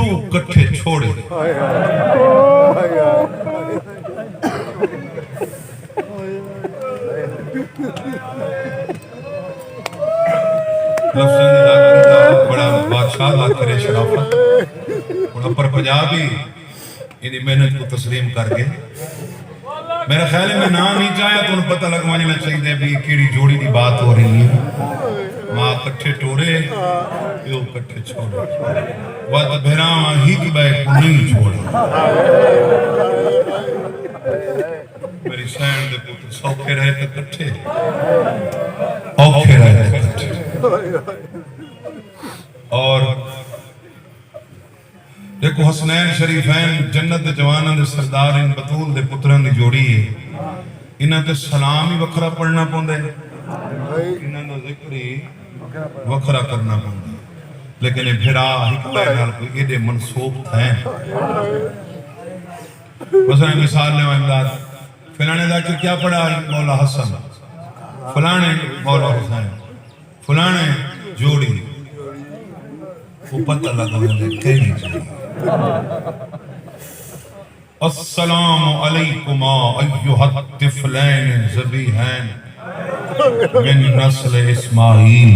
प्यो कट्ठे छोड़े। बड़ा बादशाह दा करे शराफत और पर पंजाबी इदी मेहनत को तस्लीम करके मेरा ख्याल है मैं नाम नहीं चाहया तो पता लग जाना चाहिए भी केड़ी जोड़ी की बात हो रही है। मां कट्ठे टोरे प्यो कट्ठे छोड़े वद भरावा ही की बैक नहीं छोड़े। मेरी सैन दे पुत्र सौखे रहे तो कट्ठे औखे रहे तो कट्ठे। और देखो हसनैन शरीफैन जन्नत दे जवानां दे सरदार इन बतूल दे पुत्रां दी जोड़ी है। इन्हां ते सलाम ही वखरा पढ़ना पौंदा है, इन्हां दा जिक्र ही वखरा करना पौंदा है। लेकिन ये भिरा हिक बै नाल कोई एडे मनसूब थे। मसलन मिसाल ले अंदाज फलाने दा क्या पढ़ा मौला हसन, फलाने मौला हुसैन, फलाने जोड़ी वो पता लगा केड़ी जोड़ी। अस्सलामु अलैकुमा अय्युहत तिफलैन ज़बीहैन मिन नस्ल इस्माईल।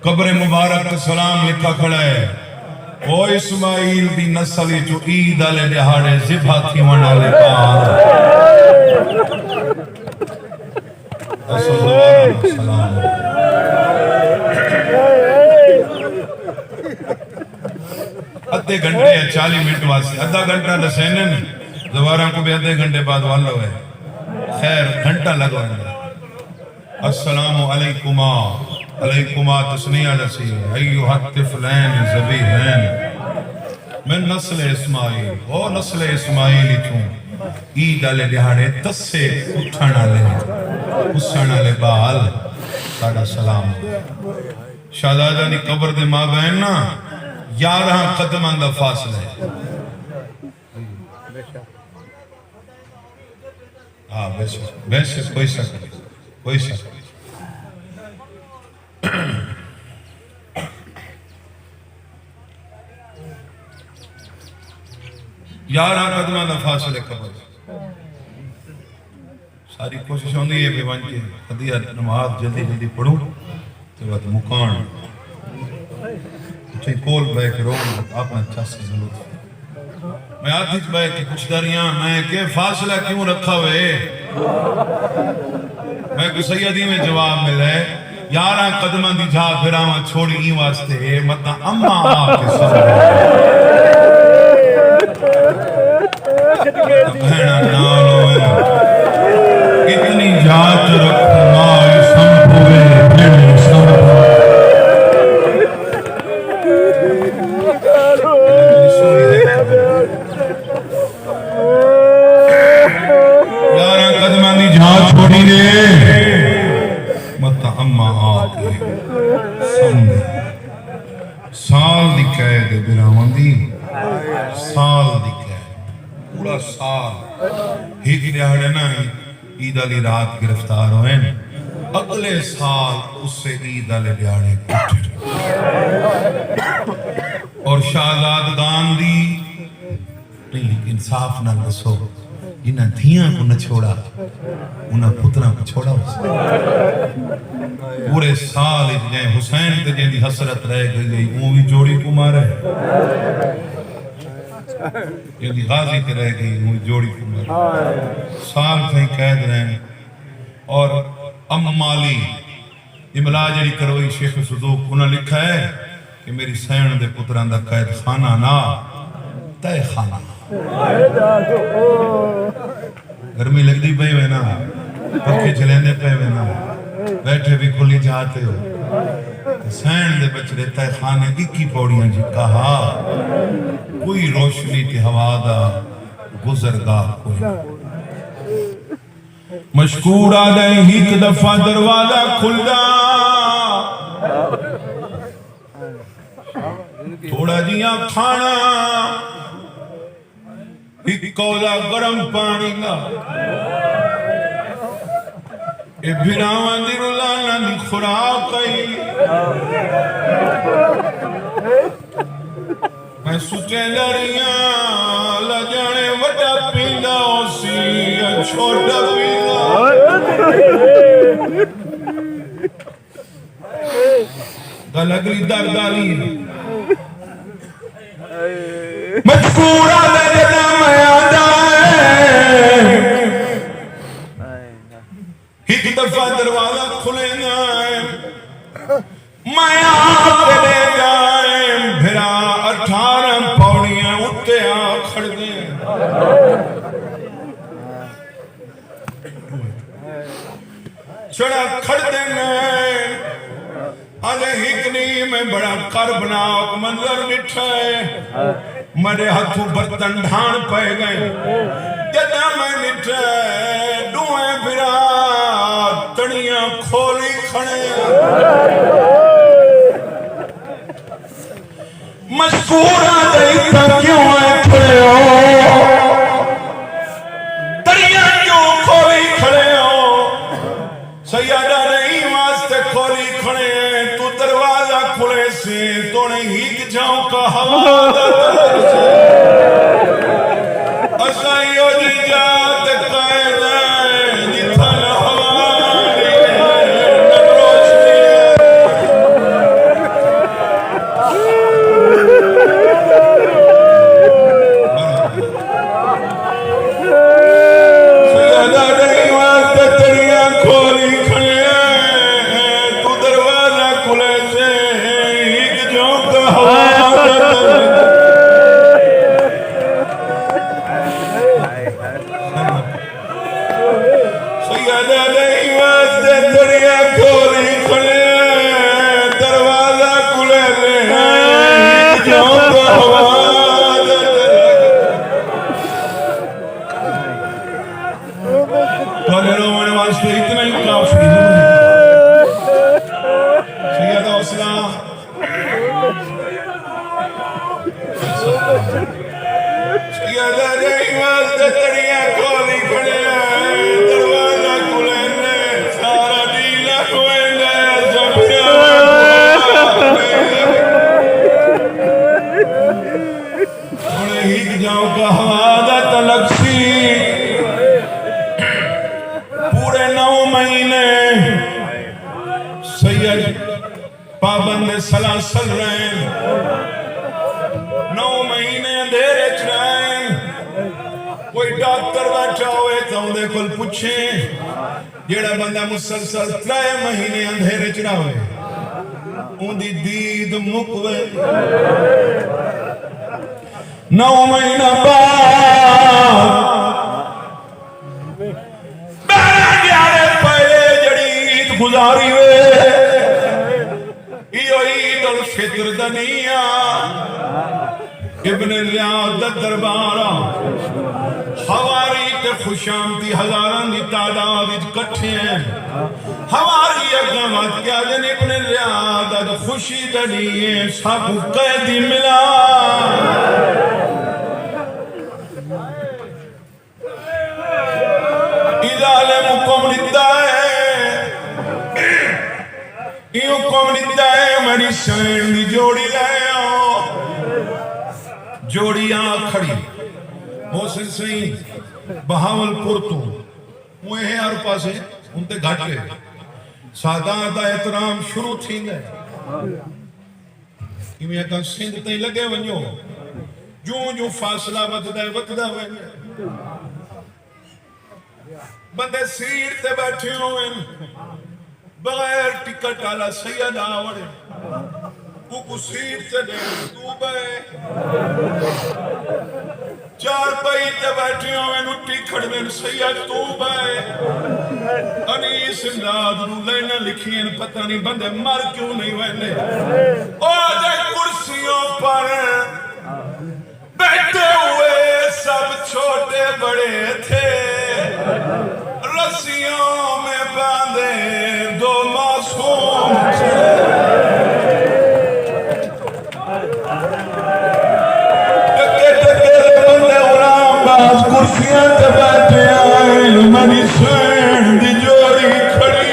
कब्र मुबारक का सलाम लिखा खड़ा है ओ इस्माईल दी नस्ल जो ईद वाले दिहाड़े ज़िबा थीवण वाले बाल। सलाम अद्धे घंटे या 40 मिनट वास्ते अद्धा घंटा दसेने दोबारा को भी अद्धे घंटे बाद वाला है। खैर घंटा लगा अस्सलामु अलैकुमा अलैकुमा तस्निया नसी अय्युहत तिफलैन ज़बीहैन मिन नस्ल इस्माईल। ओ नस्ल इस्माईल इथों ईद वाले दिहाड़े तस्से उठण वाले उसन वाले बाल साडा सलाम। शहजादा दी कब्र दे माबैन ना 11 कदमां दा फासला है। हाँ वैसे कोई शक नहीं, कोई शक नहीं। 11 कदमां दा फासला कब्र। सारी कोशिश होंदी है वन के हदिया नमाज जल्दी जल्दी पढ़ूं तो बात मुकान कोल बैठ रो अपना चस जरूर। मैं आधी बैठ के पूछता रही मैं के फासला क्यों रखा हुए। मैं को सैयदी में जवाब मिले 11 कदमां दी जा फिरावा छोड़ी वास्ते मत अम्मा आके भैणा नाल होए इतनी जात रखना संभवे भेण संभव। छोड़ी ने मत अम्मा आके समझ साल दी कैद बिरावंदी साल दी कैद पूरा साल एक दिहाड़े ना ईद वाली रात गिरफ्तार हुए अगले साल उससे ईद वाले दिहाड़े और शाहजाद गांधी नहीं इंसाफ ना दसो इन्हें धियां को न छोड़ा उन्हें पुत्रा को छोड़ा। पूरे साल हुसैन ते जिंदी हसरत रह गई वो भी जोड़ी को मारे जिंदी गाजी ते रह गई वो जोड़ी को मारे साल से कैद रहे। और अम्माली इमला जी करवाई शेख सदूक उन्हें लिखा है कि मेरी सैन दे पुत्रां दा कैद खाना ना तय खाना। गर्मी लगती पे वे ना पखे चलेंदे पे वे ना बैठे भी खुली जाते हो सैन दे बचड़े तय खाने 21 पौड़ियां जी कहा कोई रोशनी ते हवा दा गुजरगाह कोई मशकूरा दे एक दफा दरवाजा खुलदा थोड़ा जिया खाना एक कौला गरम पानी का ए भिरावां दी रुलाना दी खुराक आई। मैं मैं सुचे लड़ियां लजाने वड्डा पींदा ओसी छोटा पींदा गल अगली दरदारी मजबूरा लजना मैं आदा एक दफा दरवाजा खुलेगा मैं चले जाए फिरा 18 पौड़ियां उत्ते आ खड़ गए चढ़ा खड़ देना अले हिकनी में बड़ा कर बना मंजर मिठा है मेरे हाथों बर्तन ढान पे गए जदा मैं मिठा डूए फिरा तड़ियां खोली खड़े मशकूरा देखा क्यों है खड़े हो तड़ियां क्यों खोली खड़े हो सैयदा नहीं वास्ते खोली खड़े तू दरवाजा खुले से तोने हिक जाऊं का हवा असाइयो जी जात कायदा जिथा न हवा इतना ही काफी सैयदा हौसला सैयदा रहीमत तड़ियां खोली खड़े दरवाजा खुले ने सारा ढीला हुए ने जबिया थोड़े हिक जाओ का हवादा तलक्सी पूरे 9 महीने सैयद पाबंद सलासल रहे 9 महीने अंधेरे च रहे कोई डॉक्टर बैठा होए तो उहदे कोल पूछे जेड़ा बंदा मुसलसल 3 महीने अंधेरे च रहे उहदी दीद मुक वे 9 महीना बाद गुजारी वे इयो ईद उल फितर दनिया इब्न रियाद दा दरबार हवारी ते खुशामदी हजारां दी तादाद विच इकट्ठे हैं हवारी अग्गा वध के जन इब्न रियाद दा खुशी दनिए सब कैदी मिला इदाले मुकम दिता है इयो कोमनिता है मेरी सैन दी जोड़ी ले आओ जोड़ी आ खड़ी मोहसिन सही बहावलपुर तो वो है हर पासे उनते घट गए सादात दा एहतराम शुरू थी गए इवें का सिंध ते लगे वणो जो जो फासला वधदा वे बंदे सीट ते बैठे होवे बगैर टिकट वाला सैयद आवड़े को सीट से दे तू बे 4 पई ते बैठे होवे नु टिकट में सैयद तू बे अनीस इमदाद नु लेना लिखियन पता नहीं बंदे मर क्यों नहीं वेंदे ओ जे कुर्सियों पर बैठे हुए सब छोटे बड़े थे रस्सियों में बांधे 2 मासूम कुर्सियां पे बैठे आए मनी सैन दी जोड़ी खड़ी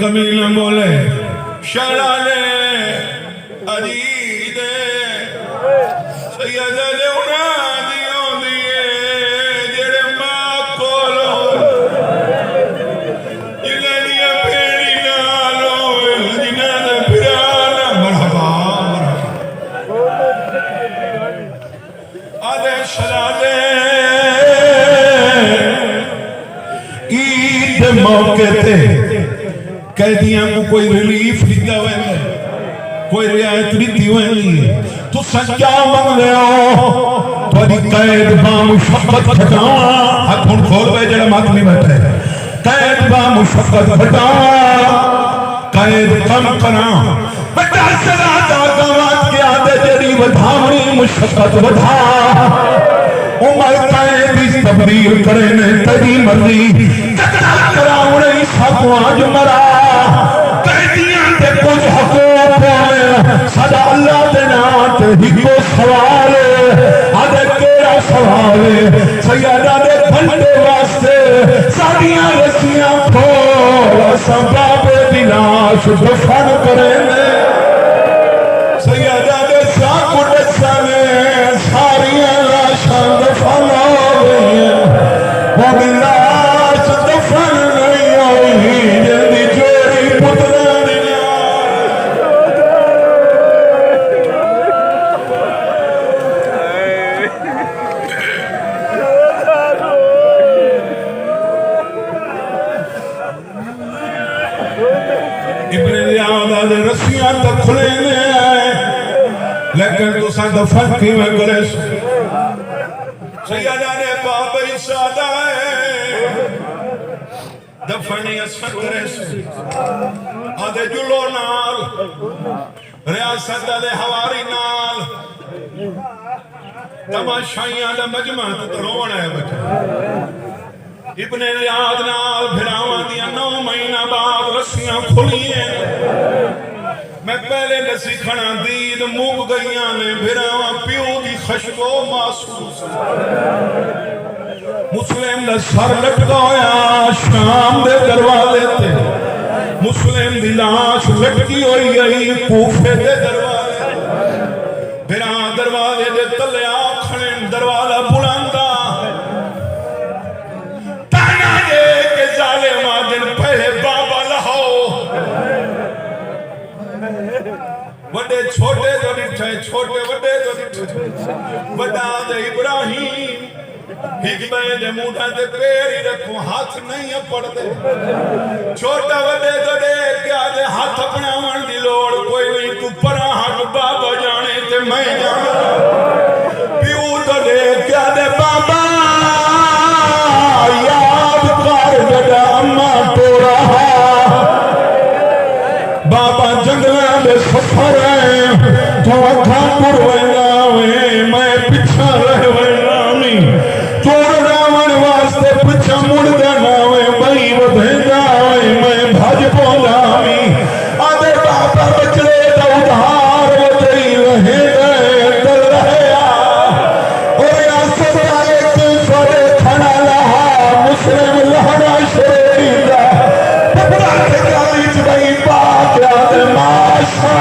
कमीना बोले शाला ने अजीद सैयद ने उना दियों दिए जेड़े मां कोलो जिन्हां दियां भेड़ी नालो जिन्हां दे फिराना मरहबा आदे शरादे ईद मौके थे कैदियों को कोई रिलीफ दिता हुआ है, कोई रियायत दी हुई है। तू सच्चा मन ले थोड़ी कैद बामुशक्कत हटावा हाथ हुन खोल पे जेड़ा मत नहीं बैठे कैद बामुशक्कत हटावा कैद कम करा बेटा सदा दा गवात के आदे जेड़ी वधावनी मुशक्कत वधा उमर कैद दी तब्दील करे ने तेरी मर्जी कतल करावणे सब आज मरा कैदियां दे कुछ हकूक सदा अल्लाह दे नाम ते हिको सवाल आदे केड़ा सवाल सैयदा दे फंडे वास्ते साडियां रस्सियां खोल संभावे दी लाश दफन करे सैयदा दे साकु दसने सारियां लाशां दफन हो गईं वो लाश दफन नहीं होई जल्दी जोड़ी पुत्र रस्सियां तो खुले लेकिन तुसा दफन किवें करे सैयदा ने बाप इसादा दफन असर करे आदे जुलो नाल रियासत दे हवारी नाल तमाशाइयां दा मजमा तो रोवण है बच्चा इब्ने रियाद नाल भिरावां दियां 9 महीना बाद रस्सियां खुलियां मैं पहले दसी खड़ा दीद मुक गईयां ने भिरावां प्यो दी खुशबू महसूस मुस्लिम दा सर लटकाया शाम दे दरवाजे ते मुस्लिम दी लाश लटकी हुई आई कूफे दे दरवाजे भिरा दरवाजे दे तले आखने दरवाजा बुलंदा ताना दे के जालिमा दिन पहले बाबा लहो वड्डे छोटे तो निठे छोटे वड्डे तो निठे वड्डा दे इब्राहिम हिकबे दे मुंडा ते पैर ही रखो हाथ नहीं पड़दे छोटा वड्डे तो दे क्या दे हाथ अपनावन दी लोड़ कोई नहीं तू परा हट बाबा जाने ते मैं जाना प्यू तो दे क्या दे बाबा याद कर जड़ा अम्मा तो रहा बाबा जंगलों में सफर तो अखा पुरवेगा मैं पिछा रह वेगामी तोड़ रावण वास्ते पिछा मुड़ देना बई वधेगा मैं भज पौंगामी आदे बाबा बचड़े तो उधार वजई रहेगा दल रहया और आसर आए तू सोरे खड़ा लहा मुस्लिम लहरा शरीदा पपड़ा के गाली चबई बात याद माशा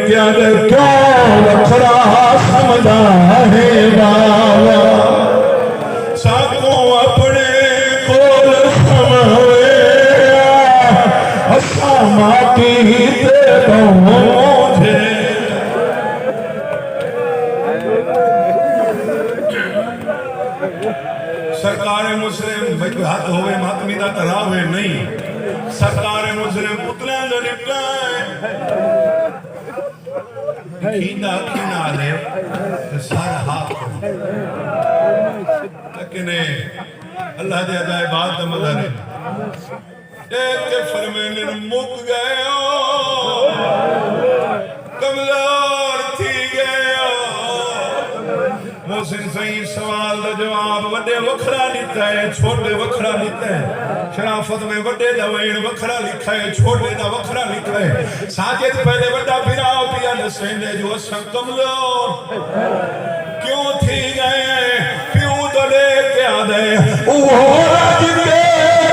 क्या दे क्यों वखरा समझा है बाबा साको अपने कोल समावे असा माटी ते मुझे सरकार मुस्लिम भाई कोई हाथ होवे मातमी दा तरावे नहीं सरकार मुस्लिम पुतले दा निपटा कीना कीना ले सारा हाथ लेकिन अल्लाह दे अजायबात दा मजा नहीं एक के फरमाने मुक गए कमजोर थी गए मोहसिन सही सवाल दा जवाब वड्डे वखरा दिता है छोटे वखरा दिता है शराफत में वड्डे दा वैन वखरा लिखा है, छोटे दा वखरा लिखा है। साजिद पहले वड्डा फिरा पिया दसेंदे जो असां कमजोर क्यों थी गए, प्यू तो लेके आ दे ओ रज के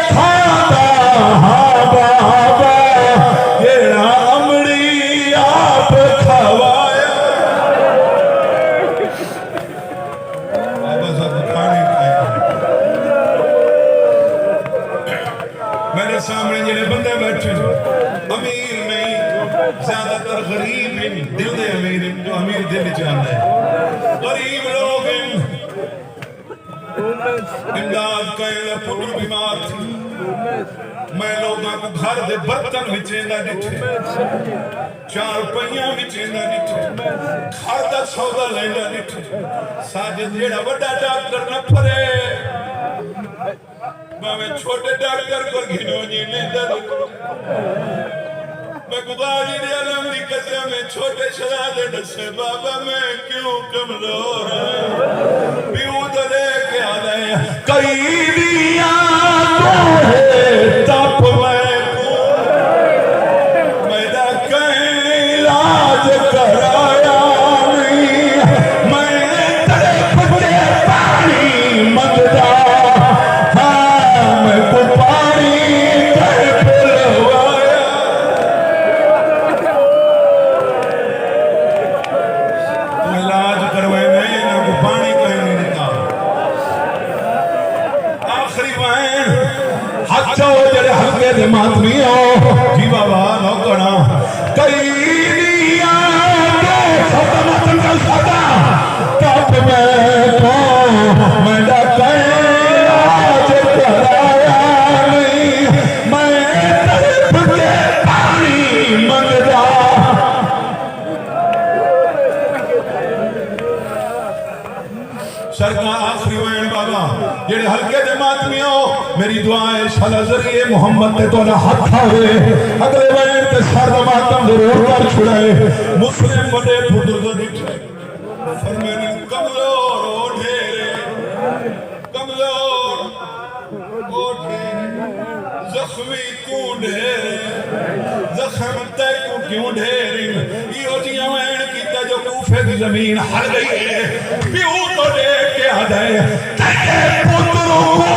खादा हा बाबा जेड़ा अमड़ी आप खवाया। बाबा साहब पानी मेरे सामने जेड़े बंदे बैठे अमीर नहीं, ज्यादातर गरीब हैं, दिल दे अमीर हैं, जो अमीर दिल चाहता है। गरीब लोग हैं, इमदाद कहे पुत्र बीमार थी, मैं लोगों को घर दे बर्तन विचेंदा दिखे, चार पहिया विचेंदा दिखे, घर दा सौदा लेंदा दिखे। साजिद जेड़ा बड़ा डॉक्टर न फरे मैं छोटे डॉक्टर को घिनो जी लेंदा दिखे। मैं गुबाजी दे आलम दी कसम में छोटे शरादे दसे बाबा मैं क्यों कमजोर प्यू तो लेके आ गए कई दिया तप मेरा कहीं इलाज कराया नहीं, मैं तड़प के पानी मंगदा हाँ मैं को पानी कर पिलवाया। इलाज करवाए नहीं ना को पानी कहीं नहीं देता। आखिरी वैन हाथ जड़े हल्के दे मातमी हो जी बाबा नौकरा कई दिया तो सदा मतन सदा तब मैं को मेरा कहीं आज कराया नहीं, मैं तड़प के पानी मंगदा सरकार। आखिरी वैन बाबा जेड़े हल्के दे मातमी हो मेरी दुआ है शाला जरिए मोहम्मद ते तोला हाथ आवे अगले वैन ते सर दा मातम जरूर कर छुड़ाए। मुस्लिम बड़े बुजुर्ग दिखे फरमाने कमजोर ओ ढेरे कमजोर ओ ढेरे जख्मी तू ढेरे जख्म ते को क्यों ढेरे यो जिया वैन कीता जो कूफे दी जमीन हल गई है प्यू तो लेके आ जाए पुत्रों को